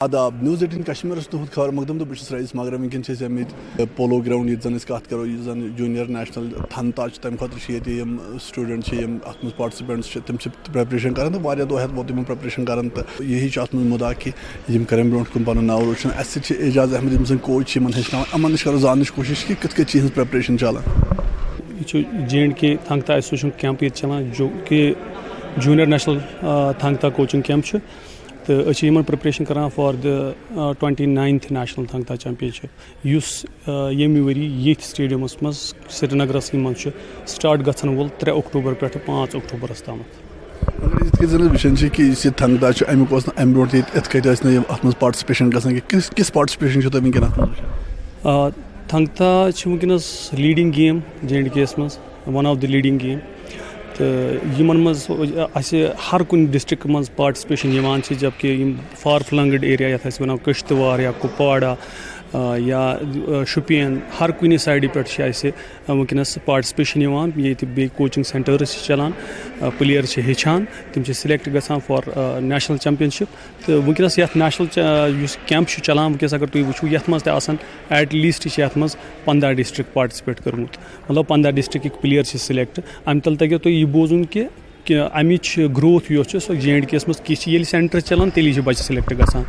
آداب نیوز 18 کشمیرس تہد خبر مقدم تو بس رئیس مگر ونکن پولو گراؤنڈ یہ کت کرو یہ جونیئر نیشنل تھنتا تمہ خاطر یہ سٹوڈنٹ ات مز پارٹسپینٹس تم پریپریشن کران تو دہ ہیتھ ووت تم پریپریشن کران تو یہی ات مز مدعا کہ کریں برو کن پن ناو روشن اس اعجاز احمد یم سن کوچ ہچن امن نش کرو زانچ کوشش کہ کت کت چیز پریپریشن چلان یہ JNK تھنگتا ایسوسیشن کیمپ یہ چلان جو کہ junior national Thangta coaching camp تو اچھے پریپریشن کران for the 29th national Thangta championship اس یمہ وری یہ سٹیڈیمس مز سری نگرس مز سٹارٹ گھن وول 3 اکتوبر پہ 5 اکتوبرس تام وچان کہ یہ تھنگتا امیک امہ برو ات ات مز پارٹسپیشن گھان کس پارٹسپیشن تھی ونکس تھنگتا ونکس لیڈنگ گیم JNK مز one of the leading game تو یمن مز ہر کن ڈسٹرک مز پارٹسپیشن جبکہ فار فلنگڈ ایریا یتھ ونو کشتوار یا کپواڑہ یا شوپین ہر کن سائڈ پہ ونکس پارٹسپیشن یہ بی کوچنگ سینٹرس چلان پلیر ہچان تم سلیکٹ گھان فار نیشنل چیمپین شپ تو ونکس یہ نیشنل کیمپ چلان ونکس اگر تھی وچو یتھ مز ایٹ لیسٹ یتھ مز 15 ڈسٹرک پارٹسپیٹ کرمت مطلب 15 ڈسٹرک پلیر سلیکٹ امہ تل تگہ تھی یہ بوزن کہ امچ گروتھ یس سو JNK مز کھیل سینٹر چلان تیلی بچہ سلیکٹ گھان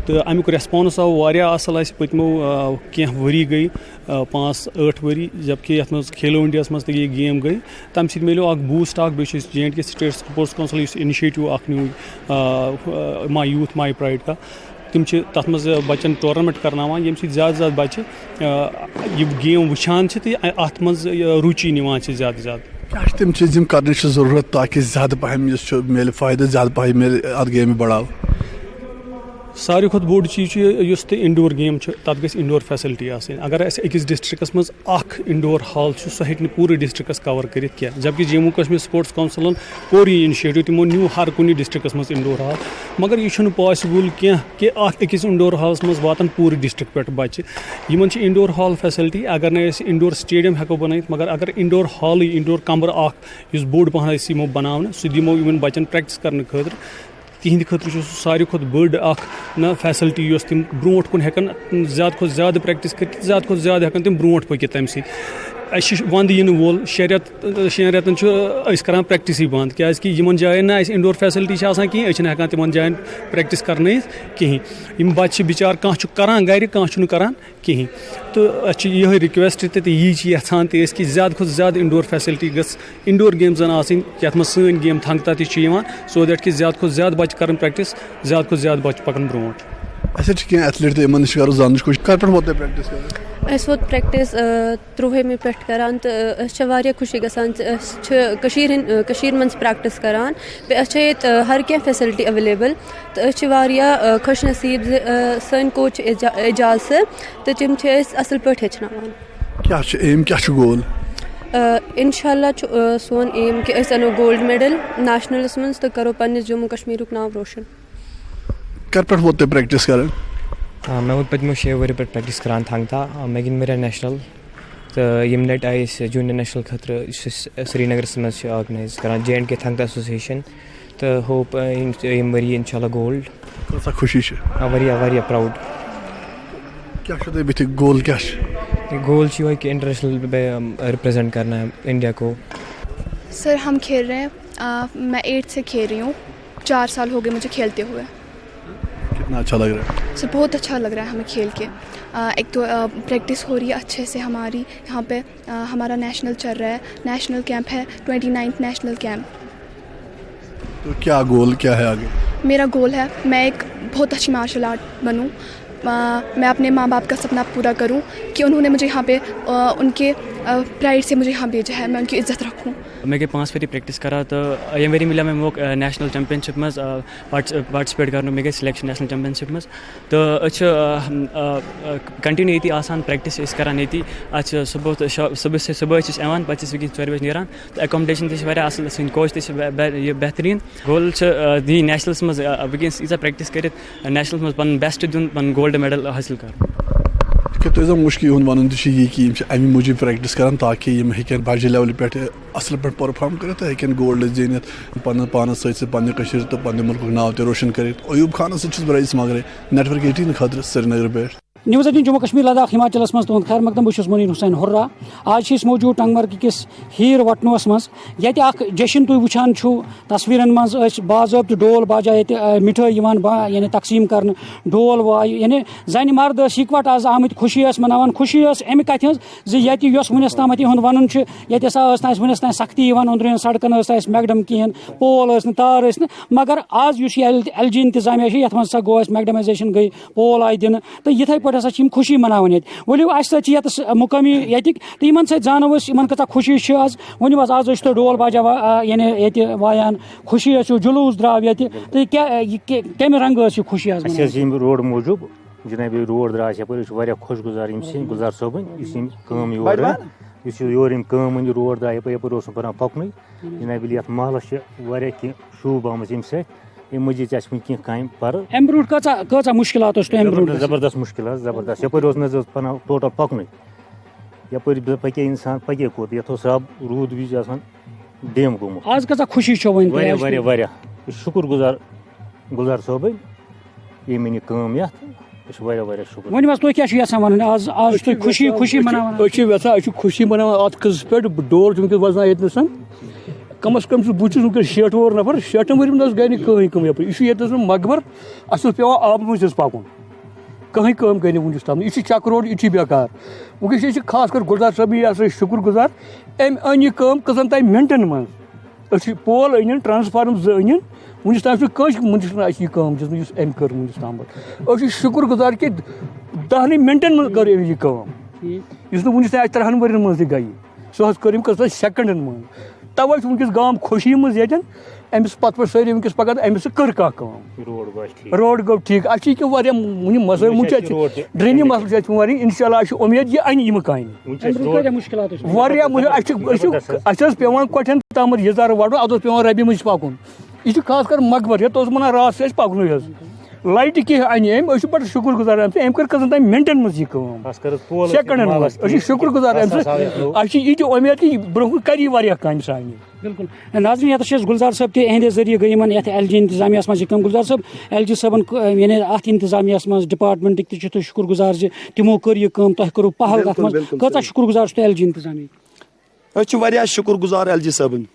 تو امیک ریسپانس آو واریاہ اصل پتمو کی وری گئی 5-8 وری جبکہ یتھ مز کھیلو انڈیا مز تہ یہ گیم گئی تمہ سۭتۍ ملیو اکھ بوسٹ بیٚیہِ چھُ JNK سٹیٹ سپورٹس کونسل یُس انیشیٹو اکھ نیو ماے یوتھ ماے پرائڈ کا تم تر مز بچن ٹورنامنٹ کرناوان یم سۭتۍ زیادٕ زیادٕ بچہ یہ گیم وچھان تو ات مز روچی نوان زیادہ زیادہ کیا تم چیز کرنے ضرورت تاکہ زیادہ پہم ملے فائدہ زیادہ پہم ملے ات گیم بڑھاو ساروی کھت بوڑ چیز اس انڈور گیم تک گھس انڈور فیسلٹی آسن اگر اکس ڈسٹرکس مز اخ انڈور ہال سہ ہیٚکہِ نہٕ پوٗرٕ ڈسٹرکس کور کٔرِتھ کینٛہہ جبکہ جموں کشمیر سپورٹس کونسلن کوٚر یہ انیشیٹو تمو نیو ہر کُنہِ ڈسٹرکس مز انڈور ہال مگر یہ چھُنہٕ پاسبل کینٛہہ کہ اکس انڈور ہالس مز واتن پوٗرٕ ڈسٹرک پہ بچہ یمن چھِ انڈور ہال فیسلٹی اگر نہٕ أسۍ انڈور سٹیڈیم ہیٚکو بنٲیِتھ مگر اگر انڈور ہالٕے انڈور کمبر اکھ یُس بوٚڑ پہن أسۍ یِمو بناونہٕ سُہ دِمو یمن بچن پریکٹس کرنہٕ خٲطرٕ تہند خاطر ساروی کھت بڑ اخ فیسلٹی یس تم برو کن ہیکن زیادہ کھت زیادہ پریکٹس کر زیادہ کھت زیادہ ہیکن تم برو پکت تمہ سۭتۍ وند ین وول 6 رٮ۪تن کران پریکٹسٕے بند کیازِ یمن جاین نہ انڈور فیسلٹی آسان کہیں أسۍ چھِنہٕ ہیکان تمن جاین پریکٹس کرنٲیِتھ کہین یم بچہ بچار کانٛہہ چھُ کران گرِ کانٛہہ چھُنہٕ کران کہین تو اَسہِ چھِ یِہے رِکویسٹ تہِ یی چھِ یژھان تہِ أسۍ کہ زیادہ کھۄتہٕ زیادہ انڈور فیسلٹی گٔژھ انڈور گیمزن آسٕنۍ یتھ منٛز سٲنۍ گیم تھنگتا تہِ چھِ یِوان سو دیٹ کہ زیادہ کھۄتہٕ زیادہ بچہ کرن پریکٹس زیادہ کھۄتہٕ زیادہ بچہ پکن برونٛٹھ کی ایتھلیٹ تو ان کرو زانچ کوشش کر پہ پریکٹس اس ووت پریکٹس 13 پہ کران تو خوشی گژھان کشیر من پریکٹس کران یہ ہر کی فیسلٹی اویلیبل تو خوش نصیب سن کوچ اعجاز صاحب تو تم اصل پہ ہچنان کیا ایم کیا گول انشاء اللہ سون ایم کہ انو گولڈ میڈل نیشنلس من تو کرو پنس جموں کشمیر ناو روشن کر پہ ووت پریکٹس کران میں ووت پتمو 6 ؤری پہ پریکٹس کران تھنگتا مے گن میرا نیشنل تو یم لٹ آئے جونیئر نیشنل خاطر سری نگرس مز آرگنائز کران JNK تھنگتا ایسوسیشن تو ہوپ یم وری انشاء اللہ گولڈ خوشی واریاہ پراؤڈ کیا بت گول کیا گول یہ کہ انٹرنیشنل ریپرزینٹ کرنا ہے انڈیا کو. سر ہم کھیل رہے ہیں میں 8 سے کھیل رہی ہوں 4 سال ہو گئے مجھے کھیلتے ہوئے. کتنا اچھا لگ رہا ہے سر بہت اچھا لگ رہا ہے ہمیں کھیل کے. ایک تو پریکٹس ہو رہی ہے اچھے سے ہماری یہاں پہ ہمارا نیشنل چل رہا ہے نیشنل کیمپ ہے 29th نیشنل کیمپ. تو کیا گول کیا ہے آگے؟ میرا گول ہے میں ایک بہت اچھی مارشل آرٹ بنوں. میں اپنے ماں باپ کا سپنا پورا کروں کہ انہوں نے مجھے یہاں پہ ان کے پرائڈ سے مجھے یہاں بھیجا ہے میں ان کی عزت رکھوں. میں گئی 5 ؤری پریکٹس کران تو یم ؤری ملیو مےٚ موقع نیشنل چیمپین شپ مز پارٹسپیٹ کرنُک مےٚ گٔے سلیکشن نیشنل چیمپین شپ مز تو أسۍ چھِ کنٹِنیو ییٚتی آسان پریکٹس أسۍ کران ییٚتی اتھ چھِ صبح صُبحٲے چھِ أسۍ یِوان پتہٕ چھِ أسۍ وٕنکٮ۪ن 4 بجے نیران تہٕ ایکامڈیشن تہِ چھِ واریاہ اصل سٲنۍ کوچ تہِ چھِ یہِ بہتریٖن. گول چھِ دی نیشنلس منٛز وٕنکٮ۪نس ییٖژاہ پریکٹس کٔرِتھ نیشنلس منٛز پنُن بیسٹ دیُن پنُن گولڈ میڈل حٲصِل کرُن. کہ تُہۍ زن مُشکل ہُنٛد وَنُن تہِ چھُ یی کہِ یِم چھِ اَمہِ موٗجوٗب پرٛٮ۪کٹِس کَران تاکہِ یِم ہیٚکن بَجہِ لیولہِ پٮ۪ٹھ اَصٕل پٲٹھۍ پٔرفارم کٔرِتھ تہٕ ہیٚکن گولڈ زیٖنِتھ پَنُن پانَس سۭتۍ سۭتۍ پنٛنہِ کٔشیٖرِ تہٕ پنٛنہِ مُلکُک ناو تہِ روشن کٔرِتھ ایوٗب خانَس سۭتۍ چھُس بہٕ رئیٖس ماگرے نیٹؤرک 18 خٲطرٕ سرینگر پٮ۪ٹھ. نیوز 18 جموں کشمیر لداخ ہماچلس مز تہد خیر مقدم بہٕ چھُس منیٖر حُسین ہُرا. آج موجود ٹنگمرگ کس ہیر وٹنوس مز ییٚتہِ اکھ جشن تُہۍ وٕچھان چھُو تصویٖرن منٛز ٲسۍ باضٲبطہٕ ڈول باجا ییٚتہِ مِٹھٲے یِوان یعنی تقسیٖم کرنہٕ ڈول وایہِ یعنی زنہِ مرد ٲسۍ اِکوٹ آز آمٕتۍ خوشی ٲسۍ مناوان. خوشی ٲس اَمہِ کَتھِ ہٕنٛز زِ ییٚتہِ یۄس وُنیُس تامَتھ یِہُنٛد وَنُن چھُ ییٚتہِ ہسا ٲس نہٕ اَسہِ وُنیُس تام سختی یِوان أنٛدرٕ سڑکن ٲس نہٕ اَسہِ میکڈم کِہیٖنۍ پول ٲسۍ نہٕ تار ٲسۍ نہٕ مگر آز یُس یہِ ایل جی انتظامیہ چھُ یَتھ منٛز ہسا گوٚو اَسہِ میکڈمایزیشن گٔے پول آیہِ دِنہٕ تہٕ یِتھٕے پٲٹھۍ ہسا چھِ یِم خوشی مناوان ییٚتہِ. ؤلِو اَسہِ سۭتۍ چھِ ییٚتَس مُقٲمی ییٚتِکۍ تہٕ یِمن سۭتۍ زانو أسۍ یِمن کۭژاہ خوشی چھِ آز. ؤنِو حظ آز ٲسۍ تُہۍ ڈول باجا یعنی ییٚتہِ وایان خوشی ٲسِو جلوٗس درٛاو ییٚتہِ تہٕ کَمہِ رنٛگہٕ ٲس یہِ خوشی آز؟ اَسہِ حظ ییٚمہِ روڈ موٗجوٗب جِناب یہِ روڈ درٛاو اَسہِ یَپٲرۍ أسۍ چھِ واریاہ خۄش گُزار ییٚمہِ سٕنٛدۍ گُلزار صٲبٕنۍ یُس یِم کٲم یور یُس یور یِم کٲم أنۍ یہِ روڈ درٛاو یَپٲرۍ اوس نہٕ بَنان پَکنُے جِناب ییٚلہِ یَتھ محلَس چھِ واریاہ کینٛہہ شوٗب آمٕژ ییٚمہِ سۭتۍ اَمہِ مٔزیٖد چھِ اَسہِ وٕنہِ کینٛہہ کامہِ پَرٕ. اَمہِ برونٛٹھ کۭژاہ مُشکِلات اوس تۄہہِ اَمہِ برونٛٹھ؟ زبردست مُشکِل حظ زبردست یَپٲرۍ اوس نہٕ حظ بَنان ٹوٹل پَکنُے یَپٲرۍ پَکے اِنسان پَکے کوٚت یَتھ اوس رب روٗد وِزِ آسان ڈیم گوٚمُت. آز کۭژاہ خوشی چھو وۄنۍ؟ واریاہ واریاہ واریاہ أسۍ چھِ شُکُر گُزار گُلزار صٲبٕنۍ ییٚمۍ أنۍ یہِ کٲم یَتھ أسۍ چھِ واریاہ واریاہ شُکُر. ؤنِو حظ تُہۍ کیٛاہ چھِو یژھان وَنُن آز چھِ تُہۍ خوشی مناوان؟ أسۍ چھِ یژھان أسۍ چھِ خوشی مناوان اَتھ قٕصس پٮ۪ٹھ ڈول چھُ وٕنکیٚس وزان ییٚتہِ نَس کم از کم چھُس بہٕ چھُس وٕنکیٚس 60 وُہُر نفر 60 ؤرۍ منٛز گٔے نہٕ کٕہٕنۍ کٲم یَپٲرۍ. یہِ چھُ ییٚتہِ نَس مقبر اَسہِ اوس پیٚوان آبہٕ مٔنٛزۍ حظ پَکُن کٕہٕنۍ کٲم گٔے نہٕ وٕنیُک تام. یہِ چھِ چک روڈ یہِ چھِ بیکار. وٕنکیٚس چھِ خاص کر گُلزار صٲبٕنۍ یہِ ہسا شُکُر گُزار أمۍ أنۍ یہِ کٲم کٔژَن تانۍ مِنٹن منٛز. أسۍ چھِ پول أنِن ٹرانسفارم 2 أنِن وٕنیُک تام چھُنہٕ کٲنٛسہِ مُنسِفن اَسہِ یہِ کٲم دِژمٕژ یُس أمۍ کٔر وٕنیُک تامَتھ. أسۍ چھِ شُکُر گُزار کہِ 10 مِنٹن منٛز کٔر أمۍ یہِ کٲم یُس نہٕ وٕنیُک تام اَسہِ 3 ؤرین منٛز تہِ گٔیے سۄ حظ کٔر أمۍ کٔژ سیکنڈن منٛز. تَوے چھُ وٕنکیٚس گام خوشی منٛز ییٚتٮ۪ن أمِس پَتہٕ پٮ۪ٹھ سٲری وٕنکیٚس پَکان أمِس کٔر کانٛہہ کٲم روڈ گوٚو ٹھیٖک. اَسہِ چھِ ییٚکیٛاہ واریاہ وٕنہِ مسٲیِل وٕنہِ چھِ اَسہِ ڈرٛینیج مسلہٕ چھِ اَسہِ واریاہ اِنشاء اللہ اَسہِ چھِ اُمید یہِ اَنہِ یِمہٕ کامہِ واریاہ اَسہِ ٲس پیٚوان کۄٹھٮ۪ن تامَتھ یِزار وَڑُن اَدٕ اوس پیٚوان رَبہِ مٔنٛزۍ پَکُن. یہِ چھُ خاص کر مقبر یَتھ اوس وَنان راتھ چھُ اَسہِ پَکنُے حظ. لایٹہِ کینٛہہ اَنہِ أمۍ أسۍ چھِ بَڑٕ شُکُر گُزار اَمہِ سۭتۍ أمۍ کٔر کٔژَن تانۍ مِنٹن منٛز یہِ کٲم سیکنڈن منٛز. أسۍ چھِ شُکُر گُزار اَمہِ سۭتۍ. اَسہِ چھِ یہِ تہِ اُمید کہِ برونٛہہ کُن کَرِ یہِ واریاہ کامہِ سانہِ. بالکل ناظریٖن ییٚتَس چھِ أسۍ گُلزار صٲب تہِ اہنٛدِ ذٔریعہٕ گٔے یِمن یَتھ ایل جی انتظامیہس منٛز یہِ کٲم. گُلزار صٲب ایل جی صٲبن یعنی اَتھ انتظامیہس منٛز ڈپارٹمنٹٕکۍ تہِ چھِو تُہۍ شُکُر گُزار زِ تِمو کٔر یہِ کٲم تۄہہِ کوٚروٕ پہل اَتھ منٛز کۭژاہ شُکُر گُزار چھُو تُہۍ ایل جی انتظامیہ؟ أسۍ چھِ واریاہ شُکُر گُزار ایل جی صٲبٕنۍ.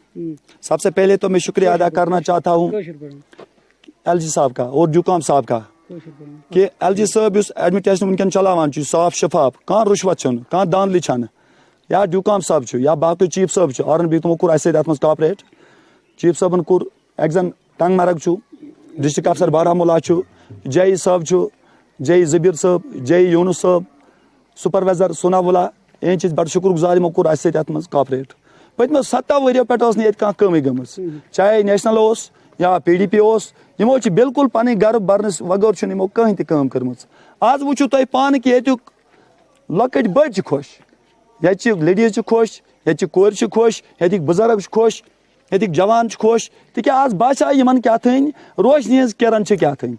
سب سے پہلے تو میں شکریہ ادا کرنا چاہتا ہوں ایل جی صاحب کا اور جوکام صاحب کا کہ ایل جی صٲب یُس ایڈمنسٹریشن ونکیٚن چلاوان چھُ صاف شفاف کانٛہہ رُشوت چھُنہٕ کانٛہہ دانٛدلی چھنہٕ یا ڈوکام صٲب چھُ یا باقٕے چیف صٲب چھُ آر این بی تِمو کوٚر اَسہِ سۭتۍ اَتھ منٛز کاپریٹ. چیف صٲبن کوٚر ایٚگزن ٹنگ مرگ چھُ ڈسٹرک افسر بارہمولہ چھُ جے صٲب چھُ جے زبیٖر صٲب جے یوٗنس صٲب سپروایزر سوناولا یِہنٛدۍ چھِ أسۍ بڑٕ شُکُر گُزار یِمو کوٚر اَسہِ سۭتۍ اَتھ منٛز کاپریٹ. پٔتمیو 17 ؤرۍیو پٮ۪ٹھ ٲس نہٕ ییٚتہِ کانٛہہ کٲمٕے گٔمٕژ چاہے نیشنل اوس یا پی ڈی پی اوس یِمو چھِ بالکل پنٕنۍ گرٕ برنس وغٲر چھُنہٕ یِمو کٕہٕنۍ تہِ کٲم کٔرمٕژ. آز وٕچھِو تُہۍ پانہٕ کہِ ییٚتیُک لۄکٕٹۍ بٔڑۍ چھِ خۄش ییٚتہِ چھِ لیڈیٖز چھِ خۄش ییٚتہِ چھِ کورِ چھِ خۄش ییٚتِکۍ بُزرگ چھِ خۄش ییٚتِکۍ جوان چھِ خۄش تِکیٛازِ آز باسیٛو یِمن کیٛاہ تھٲنۍ روشنی ہٕنٛز کِرن چھِ کیٛاہ تھٲنۍ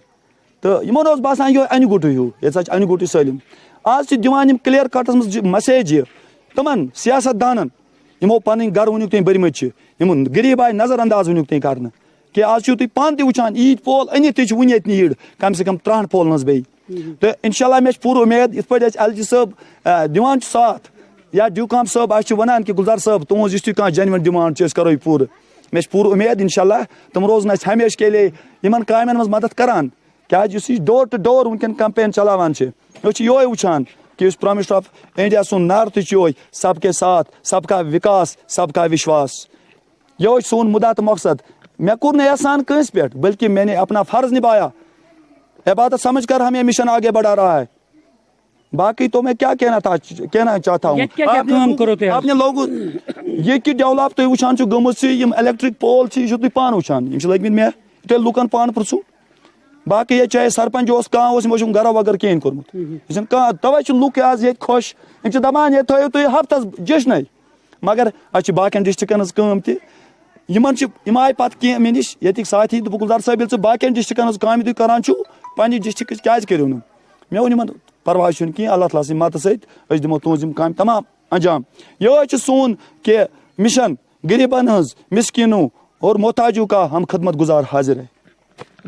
تہٕ یِمن اوس باسان یِہوے اَنہِ گوٚٹُے ہیوٗ ییٚتہِ ہسا چھِ اَنہِ گوٚٹُے سٲلِم. آز چھِ دِوان یِم کٕلیر کٹس منٛز مسیج یہِ تِمن سیاست دانن یِمو پنٕنۍ گرٕ وٕنیُک تانۍ بٔرمٕتۍ چھِ یِمن غریٖب آیہِ نظر انداز وٕنیُک تانۍ کرنہٕ کہِ آز چھِو تُہۍ پانہٕ تہِ وٕچھان عیٖد پول أنِتھ تہِ چھِ وُنہِ ییٚتہِ نیٖڈ کم سے کم 30 پولن ہٕنٛز بیٚیہِ تہٕ اِنشاء اللہ مےٚ چھِ پوٗرٕ اُمید یِتھ پٲٹھۍ اَسہِ ایل جی صٲب دِوان چھُ ساتھ یا ڈیوکام صٲب اَسہِ چھِ وَنان کہِ گُلزار صٲب تُہُنٛز یُس تہِ کانٛہہ جینوَن ڈِمانڈ چھِ أسۍ کرو یہِ پوٗرٕ. مےٚ چھِ پوٗرٕ اُمید اِنشاء اللہ تِم روزن اَسہِ ہمیشہٕ کے لیے یِمن کامٮ۪ن منٛز مدد کران کیٛازِ یُس یہِ ڈور ٹُو ڈور وٕنکیٚن کمپین چلاوان چھِ أسۍ چھِ یِہوے وٕچھان کہِ یُس پرٛایِم مِنسٹر آف انڈیا سُنٛد نعرٕ تہِ چھُ یِہوے سب کے ساتھ سب کا وِکاس سب کا وشواس. یِہوے چھُ سون مُدا تہٕ مقصد. مےٚ کوٚر نہٕ احسان کٲنٛسہِ پٮ۪ٹھ بلکہِ میں نے اپنا فرض نبایا عبادت سمجھ کر ہمیں مشن آگے بڑھا رہا ہے. باقی تو میں کیا کہنا چاہتا ہوں آپ نے لوگوں یہ کہ ڈیولپ تُہۍ وٕچھان چھُو گٔمٕژ یِم الیکٹرک پول چھِ یہِ چھِو تُہۍ پانہٕ وٕچھان یِم چھِ لٔگمٕتۍ مےٚ تیٚلہِ لُکن پانہٕ پرٛژھو باقٕے ییٚتہِ چاہے سرپنچ اوس کانٛہہ اوس یِمو چھُنہٕ گرا وغٲر کِہینۍ کوٚرمُت یہِ چھُنہٕ کانٛہہ توے چھِ لُکھ آز ییٚتہِ خۄش یِم چھِ دپان ییٚتہِ تھٲیِو تُہۍ ہفتس جشنٕے مگر اَسہِ چھِ باقین ڈسٹرکن ہٕنٛز کٲم تہِ یِمن چھِ یِم آیہِ پتہٕ کینٛہہ مےٚ نِش ییٚتِکۍ ساتھی دوٚپُکھ گُلزار صٲب ییٚلہِ ژٕ باقین ڈسٹرکن ہٕنٛز کامہِ تُہۍ کران چھُو پننہِ ڈسٹرکٕچ کیازِ کٔرِو نہٕ مےٚ ووٚن یِمن پرواہ چھُنہٕ کینٛہہ اللہ تعالیٰ سٕنٛدِ مدد سۭتۍ أسۍ دِمو تُہٕنٛز یِم کامہِ تمام انجام. یِہوے چھُ سون کہِ مشن غریٖبن ہٕنٛز مسکیٖنو اور محتاجو کا ہم خدمت گزار حاضر ہے.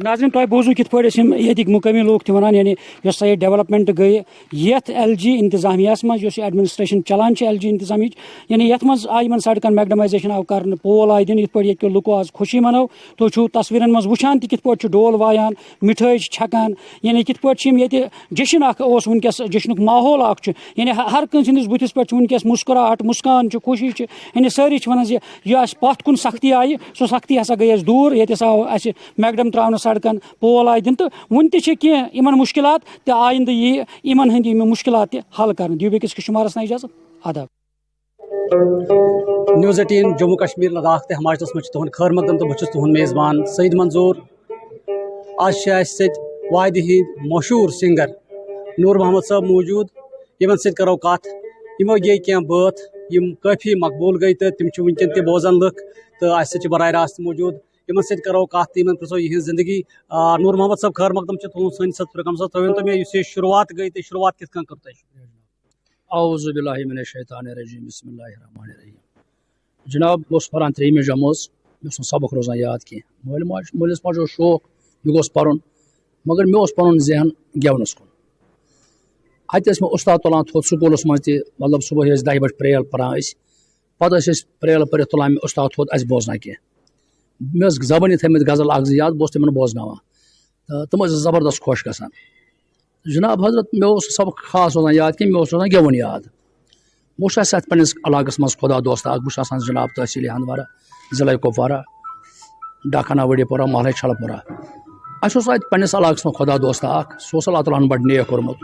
ناظرین تۄہہِ بوٗزوٕ کِتھ پٲٹھۍ ٲسۍ یِم ییٚتِکۍ مُقٲمی لوٗکھ تہِ وَنان یعنی یۄس سا یہِ ڈیولپمنٹ گٔیہِ یَتھ LG انتظامیہس منٛز یۄس یہِ ایڈمنسٹریشن چلان چھِ LG انتظامیہٕچ یعنی یَتھ منٛز آیہِ یِمن سڑکن میکڈمایزیشن آو کرنہٕ پول آیہِ دِنہٕ یِتھ پٲٹھۍ ییٚتہِ کیو لُکو آز خوشی منٲو تُہۍ چھِو تصویٖرن منٛز وٕچھان تہِ کِتھ پٲٹھۍ چھُ ڈول وایان مِٹھٲے چھِ چھکان یعنی کِتھ پٲٹھۍ چھِ یِم ییٚتہِ جشن اکھ اوس وٕنکیٚس جشنُک ماحول اکھ چھُ یعنی ہر کٲنٛسہِ ہٕنٛدِس بٕتھِس پٮ۪ٹھ چھُ وٕنکیٚس مسکراہٹ مسکان چھُ خوشی چھِ یعنی سٲری چھِ وَنان زِ یہِ اَسہِ پتھ کُن سختی آیہِ سۄ سختی ہسا گٔے اَسہِ دوٗر ییٚتہِ ہسا آو اَسہِ میکڈم تراونہٕ سڑکن پول آیہِ دِنہٕ تہٕ وُنہِ تہِ چھِ کینٛہہ یِمن مُشکِلات تہٕ آیندٕ یی یِمن ہٕنٛدۍ یِم مُشکِلات تہِ حل کرنہٕ دِیِو بیٚکِس شُمارس تام اِجازت آداب. News 18 جموں کشمیر لداخ تہٕ ہماچلس منٛز چھُ تُہُنٛد خٲر مقدم تہٕ بہٕ چھُس تُہُنٛد میزبان سعید منظوٗر. آز چھِ اَسہِ سۭتۍ وادِ ہٕنٛدۍ مشہوٗر سِنگر نوٗر محمد صٲب موٗجوٗد یِمن سۭتۍ کرو کتھ یِمو گے کینٛہہ بٲتھ یِم کٲفی مقبوٗل گٔے تہٕ تِم چھِ وٕنکیٚن تہِ بوزان لُکھ تہٕ اَسہِ سۭتۍ چھِ براہ راست موٗجوٗد یِمن سۭتۍ کرو کتھ تہٕ یِمن پرژھو یِہنٛز زندگی. نوٗر محمد صٲب خٲر مقدم چھِ تُہُنٛد سٲنِس سۭتۍ پروگرام صٲب تُہۍ ؤنۍتو مےٚ یُس یہِ شروعات گٔے تہٕ شروعات کِتھ کٔنۍ کٔر تۄہہِ؟ اعوذ باللہ من الشیطان الرجیم بسم اللہ الرحمن الرحیم. جناب بہٕ اوسُس پران 3مہِ جمٲژ مےٚ اوس نہٕ سبق روزان یاد کینٛہہ مٲلِس ماجہِ اوس شوق مےٚ گوٚژھ پرُن مگر مےٚ اوس پنُن ذہن گٮ۪ونس کُن. اَتہِ ٲسۍ مےٚ اُستاد تُلان تھوٚد سکوٗلس منٛز تہِ مطلب صبحٲے ٲسۍ 10 بجہِ پریل پران أسۍ پتہٕ ٲسۍ أسۍ پریل پٔرِتھ تُلان مےٚ اُستاد تھوٚد اَسہِ بوزناو کینٛہہ. مےٚ ٲس زبٲنی تھٲیمٕتۍ غزل اکھ زٕ یاد بہٕ اوسُس تِمن بوزناوان تہٕ تِم ٲسۍ زبردست خۄش گژھان. جناب حضرت مےٚ اوس سبق خاص روزان یاد کینٛہہ مےٚ اوس روزان گٮ۪وُن یاد. بہٕ چھُس اَتھ پنٛنِس علاقس منٛز خۄدا دوست اکھ بہٕ چھُس آسان جناب تحصیٖل ہندوارا ضلعے کۄپوارا ڈاکھانا وڑی پورہ محلے چھل پورہ. اَسہِ اوس اَتہِ پنٛنِس علاقس منٛز خۄدا دوست اکھ سُہ اوس اللہ تعالیٰ ہن بڑٕ نیک کوٚرمُت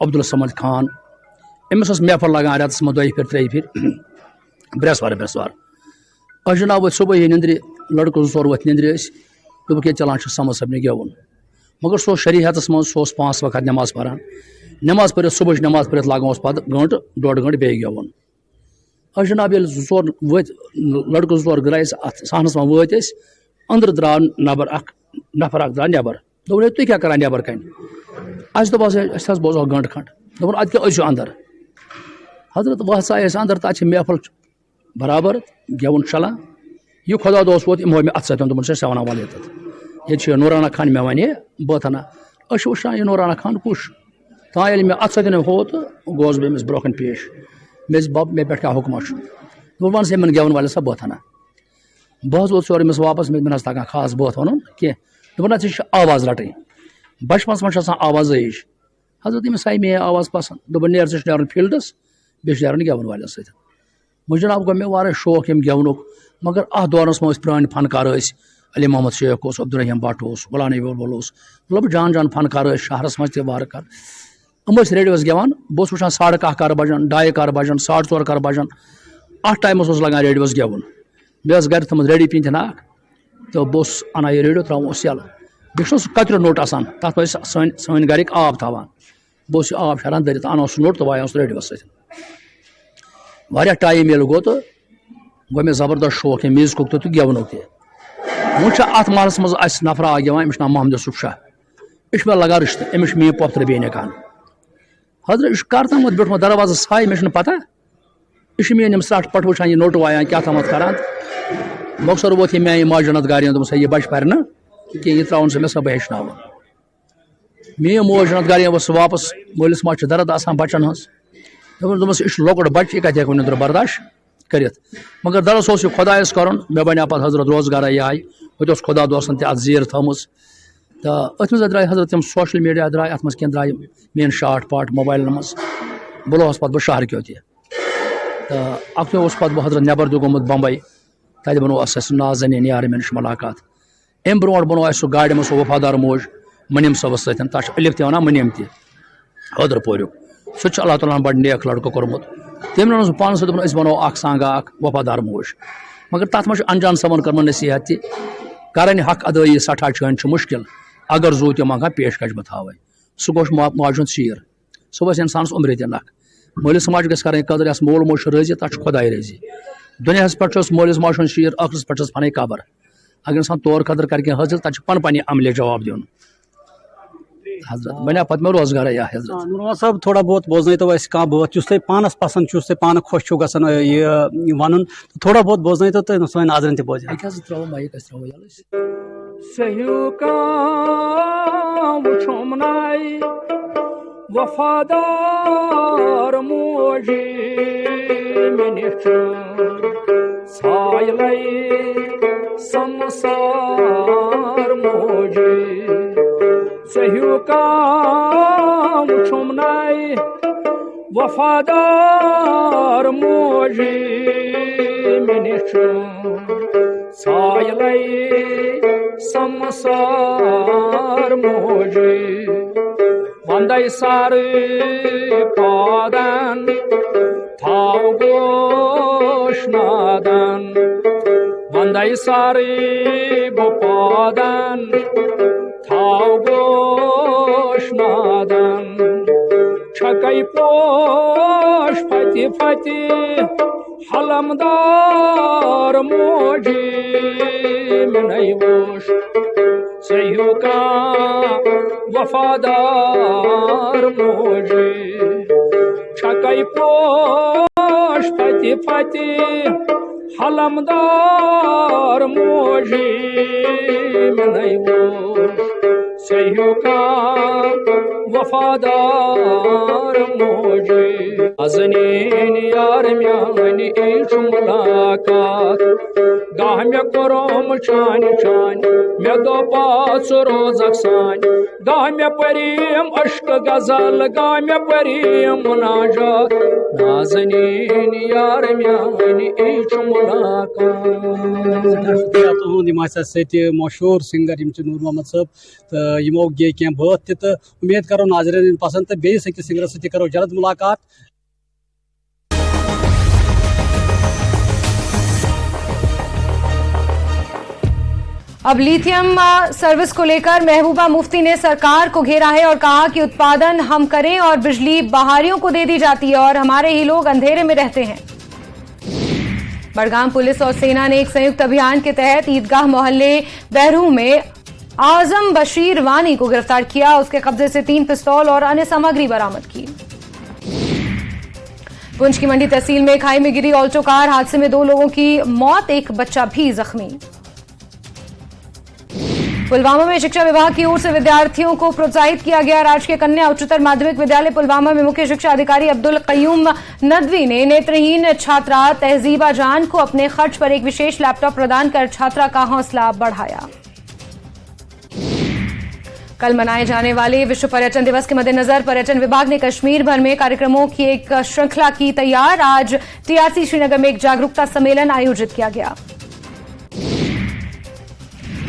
عبدالصمد خان. أمِس ٲس محفل لگان رٮ۪تس منٛز 2 پھِرِ 3 پھِرِ برٛٮ۪سوار أسۍ جناب ؤتھۍ صبحٲیی نِندرِ لڑکہٕ 2-4 ؤتھۍ نِندرِ أسۍ دوٚپُکھ ییٚتہِ چلان چھُ سمد صٲبنہِ گٮ۪وُن مگر سُہ اوس شریعتس منٛز سُہ اوس 5 وقت نٮ۪ماز پران نٮ۪ماز پٔرِتھ صبحٕچ نٮ۪ماز پٔرِتھ لاگان اوس پتہٕ 1-1.5 گٲنٛٹہٕ بیٚیہِ گٮ۪وُن. أسۍ جناب ییٚلہِ 2-4 ؤتھۍ لڑکہٕ 2-4 درٛاے أسۍ اتھ صحنس منٛز وٲتۍ أسۍ أنٛدرٕ درٛاو نفر اکھ درٛاو نٮ۪بر دوٚپُن ہے تُہۍ کیٛاہ کران نٮ۪بر کَنہِ؟ اَسہِ دوٚپ أسۍ حظ بوزو 1 گٲنٛٹہٕ کھنٛڈ دوٚپُن اَدٕ کیٛاہ أسۍ اندر حضرت ژاے أسۍ اندر تَتہِ چھِ محفل برابر گٮ۪وُن چلان. یہِ خۄدا دوست ووت یِمو مےٚ اَتھٕ سۭتۍ دوٚپُن ژےٚ وَنان وَلہٕ ییٚتٮ۪تھ ییٚتہِ چھُ نوٗرانا خان مےٚ وَنے بہٕ اَنا أسۍ چھِ وٕچھان یہِ نوٗرانا خان کُس چھُ تام ییٚلہِ مےٚ اَتھٕ سۭتۍ ہوو تہٕ گوس بہٕ أمِس برونٛہہ کَنہِ پیش مےٚ ٲسۍ بب مےٚ پٮ۪ٹھ کیٛاہ حُکما چھُ دوٚپُن وَن سا یِمن گٮ۪وَن والٮ۪ن سا بہٕ اَنا. بہٕ حظ ووتُس یورٕ أمِس واپس مےٚ نہ حظ تگان خاص بٲتھ وَنُن کینٛہہ دوٚپُن نہ ژےٚ چھِ آواز رَٹٕنۍ بچپنس منٛز چھِ آسان آوازے ہِش. حضرت أمِس آیہِ میٛٲنۍ آواز پسنٛد دوٚپُن نیر ژےٚ چھُ نیرُن فیٖلڈس بیٚیہِ چھُ نیرُن گٮ۪وَن والٮ۪ن سۭتۍ. وۄنۍ جناب گوٚو مےٚ واریاہ شوق ییٚمہِ گٮ۪ونُک مگر اَتھ دورس منٛز ٲسۍ پرٛٲنۍ فنکار ٲسۍ علی محمد شیخ اوس عبدالرحیٖم بٹ اوس غلام نبی بُلبُل اوس مطلب جان فنکار ٲسۍ شہرس منٛز تہِ وارٕ کار یِم ٲسۍ ریڈیوس گٮ۪وان بہٕ اوسُس وٕچھان 1:30 کر بجان 2 کر بجان 4:30 کر بجان اَتھ ٹایمس اوس لگان ریڈیوس گٮ۪وُن. مےٚ ٲس گرِ تھٲومٕژ ریڈی پیٖنتِن اکھ تہٕ بہٕ اوسُس انان یہِ ریڈیو تراوان اوس یَلہٕ بیٚیہِ چھُنہ سُہ کتریو نوٚٹ آسان تتھ منٛز ٲسۍ سٲنۍ گرِکۍ آب تھاوان بہٕ اوسُس یہِ آب پھیران دٔرِتھ انان سُہ نوٚٹ تہٕ وایان سُہ ریڈیوس سۭتۍ. واریاہ ٹایم ییٚلہِ گوٚو تہٕ گوٚو مےٚ زبردست شوق یہِ میوٗزکُک تہِ تہٕ گٮ۪ونُک تہِ. وۄنۍ چھُ اَتھ محلس منٛز اَسہِ نفرا اکھ گٮ۪وان أمِس چھُ ناو محمد یوٗسف شاہ یہِ چھُ مےٚ لگان رِشتہٕ أمِس چھُ میٛٲنۍ پۄپھتٕر بیٚنہِ کان حضرت یہِ چھُ کر تامَتھ بیوٗٹھمُت دروازس سایہِ مےٚ چھُنہٕ پتہ یہِ چھُ میٛٲنۍ یِم سرٛٹھ پٹھ وٕچھان یہِ نوٚٹ وایان کیٛاہ تامَتھ کران مۄخصر ووت یہِ میٛانہِ ماجہِ جنت گارین دوٚپُن سا یہِ بچہِ پرِ نہٕ کینٛہہ یہِ تراوُن سا مےٚ سا بہٕ ہیٚچھناوُن. میٛٲنۍ موج جنت گارین ؤژھ واپس مٲلِس ماجہِ چھِ درد آسان بچن ہٕنٛز دوٚپمَس یہِ چھُ لۄکُٹ بچہِ یہِ کتہِ ہٮ۪کہِ نیٚنٛدٕر برداشت کٔرِتھ مگر دراصل اوس یہِ خۄدایس کرُن مےٚ بنیٛو پتہٕ حضرت روزگارا یِہے ہوٚتہِ اوس خۄدا دوستن تہِ اتھ زیٖر تھٲومٕژ تہٕ أتھۍ منٛز درٛاے حضرت تِم سوشل میٖڈیا درٛاے اتھ منٛز کینٛہہ درٛاے میٲنۍ شاٹ پاٹ موبایلن منٛز بُلووس پتہٕ بہٕ شہرٕ کیو تہِ تہٕ اکھتُے اوسُس پتہٕ بہٕ حضرت نٮ۪بر تہِ گوٚمُت بمبے تتہِ بنوو اَسہِ نازنیٖن یارٕ مےٚ نِش مُلاقات. اَمہِ برونٛٹھ بنوو اَسہِ سُہ گاڑِ منٛز سُہ وفادار موج مٔنیٖم صٲبس سۭتۍ تتھ چھُ الف تہِ ونان مٔنیٖم تہِ حٲدر پوریُک سُہ تہِ چھُ اللہ تعالیٰ ہن بڑٕ نیک لڑکہٕ کوٚرمُت تٔمۍ ووٚن سُہ پانس سۭتۍ دوٚپُن أسۍ بناوو اکھ سانگا اکھ وفادار موج مگر تتھ منٛز چھُ انجان صٲبن کٔرمٕژ نصیحت تہِ کرٕنۍ حق ادٲیی سٮ۪ٹھاہ چٲنۍ چھُ مُشکِل اگر زوٗ تہِ منٛگہا پیش کش بہٕ تھاوے سُہ گوٚو ماجہِ ہُنٛد شیٖر سُہ گژھِ انسانس عمرِ تہِ نکھ مٲلِس ماجہِ گژھِ کرٕنۍ قدر یس مول موج چھُ رٲضی تتھ چھُ خۄداے رٲضی. دُنیاہس پٮ۪ٹھ چھُس مٲلِس ماجہِ ہُنٛد شیٖر ٲخرس پٮ۪ٹھ چھس پنٕنۍ قبر اگر انسان طور قدر کرِ کینٛہہ حٲصِل تتہِ چھُ پنہٕ پننہِ عملہِ جواب دیُن. حضرت بنا پتہ میں روزگار یا حضرت نور محمد صاحب تھوڑا بہت بوزن تو اس کا بہت یس تہ پانس پسند چھ تہ پان خوش چھو گژھان یہ ونن تھوڑا بہت بوزن تو تہ سن ناظرین تہ بوزن ترو مائک اس ترو یلس صحیح کام چھمنائی وفادار موجی منچ سایلئی سمسار موجی صحیح کام چھمنائی وفادار موجی منچ سایلئی سمسار موجی وندے سارے پادن تھاو گوش نادن وندے سارے پادن تھاو گوش نادن چھکئی پوش پھتی پھتی حلمدار موجی منئی ووش صحیح کا وفادار موجی چھکئی پوش پھتی پھتی حلمدار موجی منئی ووش صحیح کا وفادار موجی ازنین یار میانی ایچ ملاقات گاہ میں کروم چانی چانی میں دو پاس روزک سانی گاہ میں پریم عشق غزل گاہ میں پریم مناجات نازنین یار میانی ایچ ملاقات تہد ست مشہور سنگر نور محمد صاحب تو یمو گے کی بات تہ امید کرو ناظرین پسند تو بیس أکس سنگرس ست کرو جلد ملاقات. اب لیتھیم سروس کو لے کر محبوبہ مفتی نے سرکار کو گھیرا ہے اور کہا کہ اتپادن ہم کریں اور بجلی بہاریوں کو دے دی جاتی ہے اور ہمارے ہی لوگ اندھیرے میں رہتے ہیں. بڑگام پولیس اور سینا نے ایک سنیکت ابھیان کے تحت عیدگاہ محلے بہرو میں اعظم بشیر وانی کو گرفتار کیا. اس کے قبضے سے 3 پستول اور انیہ سامگری برآمد کی. پنچ کی منڈی تحصیل میں کھائی میں گری آلٹو کار حادثے میں 2 لوگوں کی موت، ایک بچہ بھی زخمی. پلوامہ میں شکشا وبھاگ کی اور سے ودیارتھیوں کو پروتساہت کیا گیا. راجکیہ کنیا اچتر مادھمک ودیالیہ پلوامہ میں مکھیہ شکشا ادھیکاری عبدالقیوم ندوی نے نیترہین چھاترا تہذیبہ جان کو اپنے خرچ پر ایک وشیش لیپ ٹاپ پردان کر چھاترا کا حوصلہ بڑھایا. کل منائے جانے والے وشو پریٹن دیوس کے مد نظر پریٹن وبھاگ نے کشمیر بھر میں کاریکرموں کی ایک شرنکھلا کی تیار. آج ٹی آر سی شری نگر میں ایک جاگروکتا سمیلن آیوجت کیا گیا.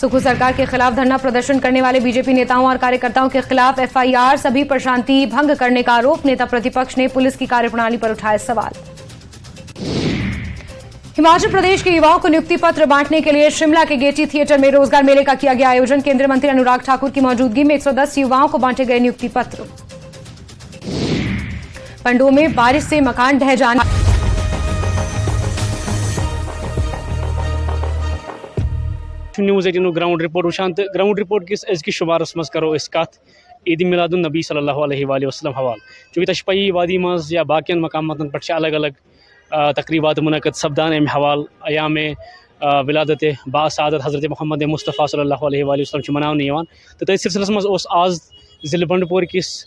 سکھو سرکار کے خلاف دھرنا پردرشن کرنے والے بی جے پی نیتاؤں اور کاریہ کے خلاف ایف آئی آر، سبھی پر شانتی بھنگ کرنے کا آروپ. نیتا پرتیپکش نے پولیس کی کاریہ پرنالی پر اٹھائے سوال. ہماچل پردیش کے یواؤں کو نیوکتی پتر بانٹنے کے لیے شملہ کے گیٹی تھیٹر میں روزگار میلے کا کیا گیا آیوجن. کیندری منتری انوراگ ٹھاکر کی موجودگی میں 110 یواؤں کو بانٹے گئے نیوکتی پتر. پنڈو میں بارش سے مکان ڈھہ جانے نیوز 18 گراؤنڈ رپورٹ وچان تو گراؤنڈ رپورٹ کس ازکس شمارس مز کرو اس کت عید میلاد النبی صلی اللہ علیہ وآلہ وسلم حوالہ. چونکہ تہ پی وادی مز یا باقین مقاماتن پہ الگ الگ تقریبات منعقد سپدان ام حوالہ. ایام ولادت باسعادت حضرت محمد مصطفیٰ صلی اللہ علیہ وآلہ وسلم مناونہ تو تھی سلسلس مز آز ضلع بنڈپور کس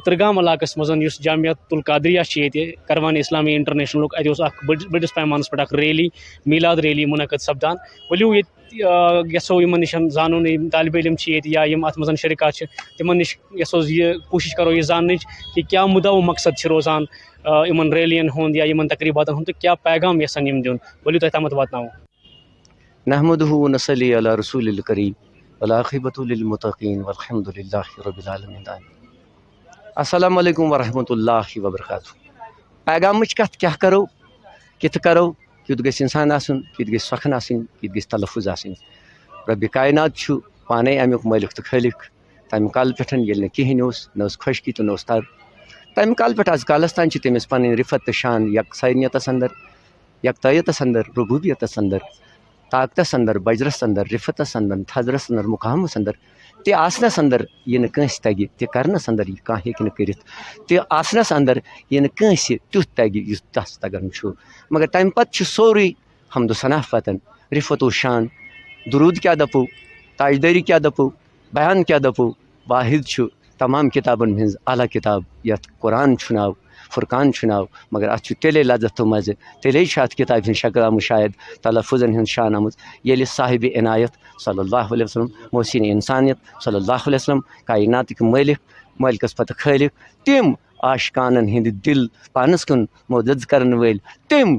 ترگام علاقس مز جامعۃ القادریہ یہ کروان اسلامی انٹرنیشنل ات بڑس پیمانس پہ ریلی میلاد ریلی منعقد سپدان. ولو یسو یمن نش زانن طالب علم یا ات مز شرکات تمن نش یسو یہ کوشش کرو یہ زان کہ کیا مدعا و مقصد روزان یمن ریلین ہند یا یمن تقریباتن ہند تو کیا پیغام یسن یم دین. ولو تہ تامت واتناو. نحمدہ ونصلی علی رسول الکریم والعاقبۃ للمتقین والحمد للہ رب العالمین. السلام علیکم ورحمۃ اللہ وبرکاتہ. پیغامچ کت کیا کرو کت کرو کت گژھِ انسان آسن کت گژھِ سخن آسن کت گژھِ تلفظ آسن. رب کائنات چھُ پانے امیُک مٲلِک تہٕ خٲلِق. تمہِ کالہٕ پٮ۪ٹھ ییٚلہِ نہٕ کِہیٖنۍ اوس، نہ ٲس خۄشکی تہٕ نہ اوس تر، تمہ کال پہ آز کالس تان تمس پن رفت تو شان یکسانیتس اندر یکتایتس اندر ربوبیتس اندر طاقتس اندر بجرس اندر رفتس اندر تھزرس اندر مقامس اندر تہ آسنس اندر یہ کنس تگہ تہ کرنس اندر یہ کھانا ہیکہ کرت تہ آسنس اندر یہ کنس تیت تگہ یس تس تگان مگر تمہ پتہ سوری حمد و ثنا فتن رفت و شان درود کیا دپو تاجداری کیا دپو بیان کیا دپو واحد تمام کتابن ہز اعلیٰ کتاب یت قرآن ناو فرقان ناو مگر ات تیلے لذت تو مزہ تیلے ات کتاب ہند شکل آمت شاید تلفظن ہند شان آمت یل صاحب عنایت صلی اللہ علیہ وسلم محسن انسانیت صلی اللہ علیہ وسلم کائنات مالک مالکس پتہ خالق تم عاشقانن ہند دل پانس کن مدد کرن ول تم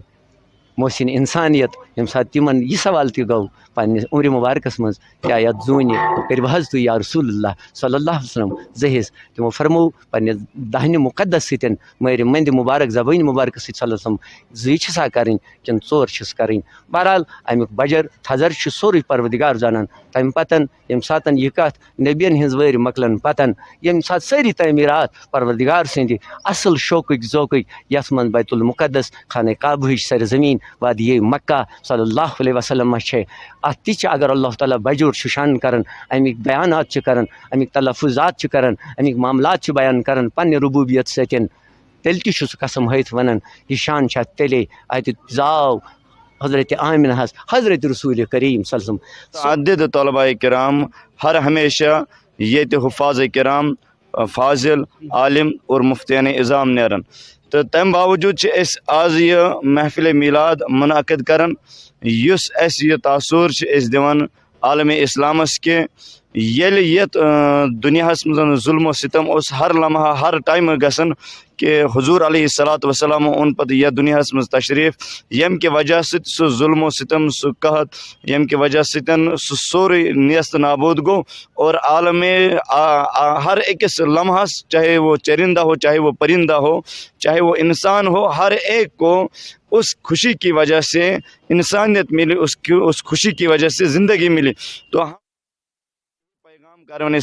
محسن انسانیت یم سات تمن یہ سوال تہ گو پنس عمر مبارکس مز کیا یت زونہ کرو حض تھی یا رسول اللہ صلی اللہ علیہ وسلم زہز تمو فرمو پنس دہنہ مقدس ستن مر مند مبارک زبان مبارک ست صلی اللہ علیہ وسلم زی چھسا کریں کن ژور چھس کریں بہرحال امیک بجر تھزر سوری پروردگار زانان تمہ پتن یم ساتن یہ کت نبین ہز ور مکلن پتن یم سات ساری تعمیرات پروردگار سند اصل شوقک ذوقک یت من بیت المقدس خانہ کعبہ سرزمین وادی مکہ صلی اللہ علیہ وسلم ات تہ اگر اللہ تعالیٰ بجور شان کران امیک بیانات کران امیک تلفظات کران امیک معاملات بیان کران پنہ ربوبیت ستن تیل تہ سہ قسم ہیت ونان یہ شان تیلے ات زاو حضرت آمنہ حضرت رسول کریم صلی اللہ علیہ وسلم متعدد طلباء کرام ہر ہمیشہ یہ حفاظ کرام فاضل عالم اور مفتیان اعظام نیران تو تم باوجود اس آز یہ محفل میلاد منعقد کران یس اس یہ تاثر اس دیوان عالم اسلامس کہ یل یت دنیا مزن ظلم و ستم اس ہر لمحہ ہر ٹائم گسن کہ حضور علیہ الصلاۃ والسلام اون پتہ یہ دنیا مز تشریف یم کہ وجہ سہ ظلم و ستم سہ قحط یم کہ وجہ ستن سہ سوری نیست نابود گو اور عالم ہر اکس لمحس چاہے وہ چرندہ ہو چاہے وہ پرندہ ہو چاہے وہ انسان ہو ہر ایک کو اس خوشی کی وجہ سے انسانیت ملی اس خوشی کی وجہ سے زندگی ملی تو پیغام کاروں نے